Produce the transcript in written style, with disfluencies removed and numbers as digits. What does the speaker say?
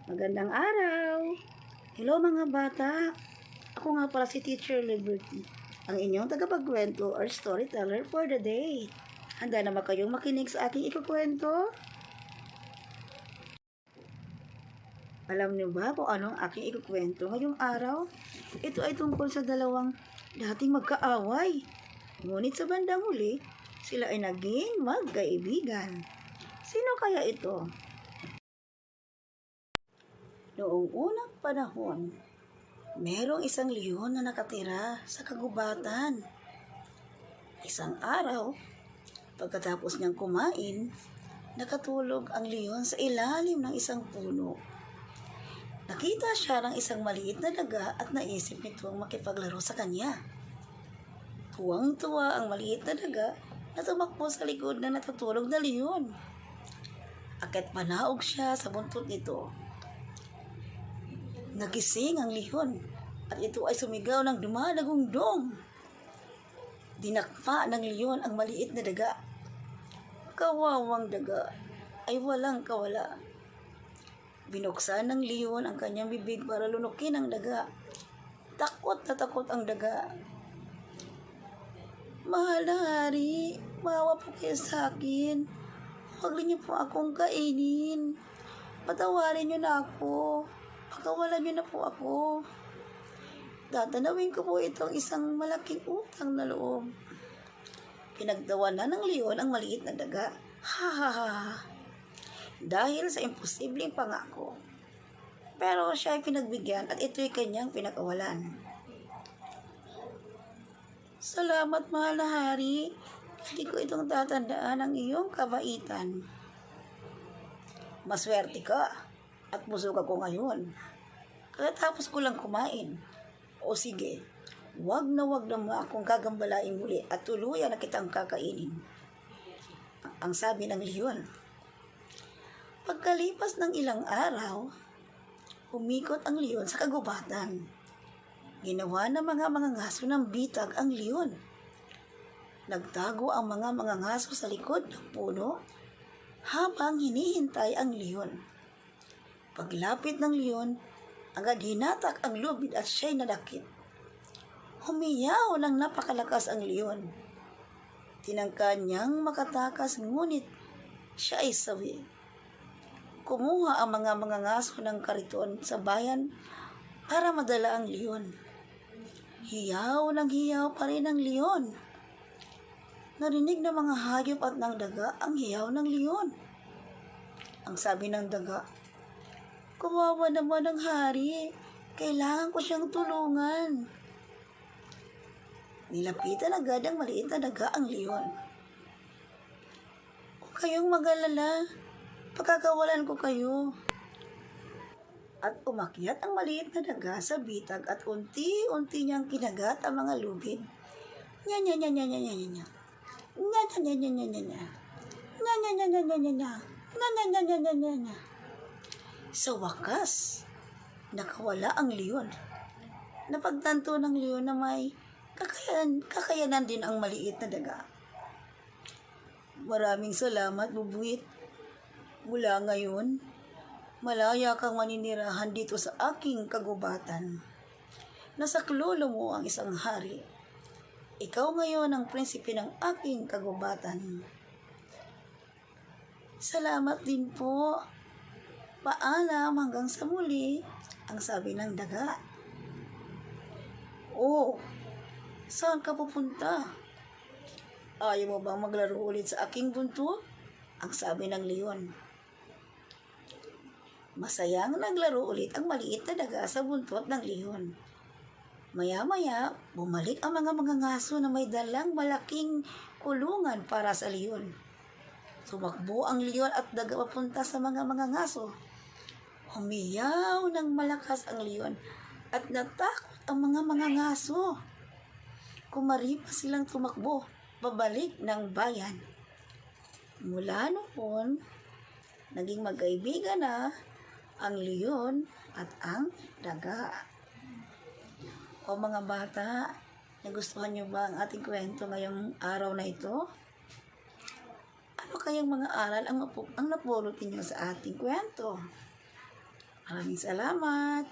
Magandang araw! Hello mga bata! Ako nga pala si Teacher Liberty, ang inyong tagapagkwento or storyteller for the day. Handa na ba kayong makinig sa aking ikukwento? Alam niyo ba kung ano ang aking ikukwento ngayong araw? Ito ay tungkol sa dalawang dating magkaaway. Ngunit sa bandang huli, sila ay naging magkaibigan. Sino kaya ito? Noong unang panahon, merong isang leon na nakatira sa kagubatan. Isang araw, pagkatapos niyang kumain, nakatulog ang leon sa ilalim ng isang puno. Nakita siya ng isang maliit na daga at naisip nitong makipaglaro sa kanya. Tuwang-tuwa ang maliit na daga na tumakbo sa likod na natutulog na leon. Akit panaog siya sa buntot nito. Nagising ang leon at ito ay sumigaw ng dumadagong-dong. Dinakpa ng leon ang maliit na daga. Kawawang daga ay walang kawala. Binuksan ng leon ang kanyang bibig para lunukin ang daga. Takot na takot ang daga. Mahal na hari, maawa po kayo sa akin. Huwag niyo po akong kainin. Patawarin niyo na ako. Pakawalan niyo na po ako. Tatanawin ko po itong isang malaking utang na loob. Pinagtawanan ng leon ang maliit na daga. Ha ha ha. Dahil sa imposibleng pangako. Pero siya ay pinagbigyan at ito'y kanyang pinakawalan. Salamat mahal na hari. Hindi ko itong tatandaan ang iyong kabaitan. Maswerte ka at busog ako ngayon. Katapos ko lang kumain. O sige, wag na mo akong gagambalain muli at tuluyan na kitang kakainin. Ang sabi ng leon. Pagkalipas ng ilang araw, umikot ang leon sa kagubatan. Ginawa ng mga ngaso ng bitag ang leon. Nagtago ang mga ngaso sa likod ng puno habang hinihintay ang leon. Paglapit ng leon, agad hinatak ang lubid at siya'y nadakip. Humiyaw ng napakalakas ang leon. Tinangka niyang makatakas ngunit siya ay sawi. Kumuha ang mga ngaso ng kariton sa bayan para madala ang leon. Hiyaw pa rin ang leon. Narinig ng mga hayop at ng daga ang hiyaw ng leon. Ang sabi ng daga, kawawa naman ang hari. Kailangan ko siyang tulungan. Nilapitan agad ang maliit na daga ang leon. Huwag kayong mag-alala. Pagkakawalan ko kayo. At umakyat ang maliit na daga sa bitag at unti-unti niyang kinagat ang mga lubid. Nya nya nya nya nya nya nya. Nya nya nya nya nya nya nya. Nya nya nya nya nya nya nya. Nya nya nya nya nya nya nya. Sa wakas, nakawala ang leon. Napagtanto ng leon na may kakayanan din ang maliit na daga. Maraming salamat, bubuit. Mula ngayon, malaya kang maninirahan dito sa aking kagubatan. Nasaklolo mo ang isang hari. Ikaw ngayon ang prinsipe ng aking kagubatan. Salamat din po. Paalam hanggang sa muli, ang sabi ng daga. Oh, saan ka pupunta? Ayaw mo bang maglaro ulit sa aking buntot? Ang sabi ng leon. Masayang naglaro ulit ang maliit na daga sa buntot ng leon. Maya-maya, bumalik ang mga ngaso na may dalang malaking kulungan para sa leon. Tumakbo ang leon at daga papunta sa mga ngaso. Humiyaw ng malakas ang leon at natakot ang mga ngaso. Kumari pa silang tumakbo, pabalik ng bayan. Mula noon, naging magkaibigan na ang leon at ang daga. O mga bata, nagustuhan niyo ba ang ating kwento ngayong araw na ito? Ano kayang mga aral ang napulot niyo sa ating kwento? Maraming salamat.